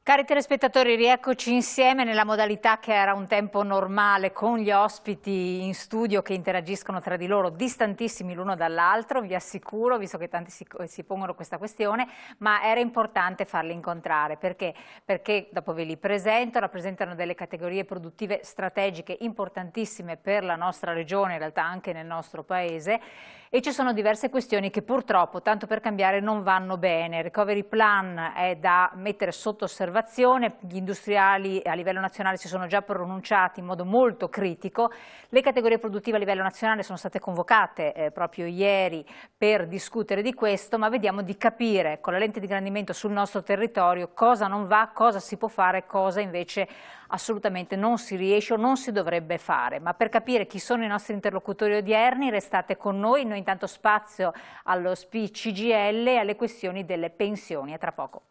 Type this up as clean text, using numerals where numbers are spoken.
Cari telespettatori, rieccoci insieme nella modalità che era un tempo normale, con gli ospiti in studio che interagiscono tra di loro, distantissimi l'uno dall'altro, vi assicuro, visto che tanti si pongono questa questione, ma era importante farli incontrare. Perché? Perché, dopo ve li presento, rappresentano delle categorie produttive strategiche importantissime per la nostra regione, in realtà anche nel nostro paese, e ci sono diverse questioni che purtroppo, tanto per cambiare, non vanno bene. Il recovery plan è da mettere sotto osservazione, gli industriali a livello nazionale si sono già pronunciati in modo molto critico, le categorie produttive a livello nazionale sono state convocate proprio ieri per discutere di questo, ma vediamo di capire con la lente di ingrandimento sul nostro territorio cosa non va, cosa si può fare, cosa invece assolutamente non si riesce o non si dovrebbe fare. Ma per capire chi sono i nostri interlocutori odierni restate con noi intanto spazio allo SPI CGIL e alle questioni delle pensioni. A tra poco.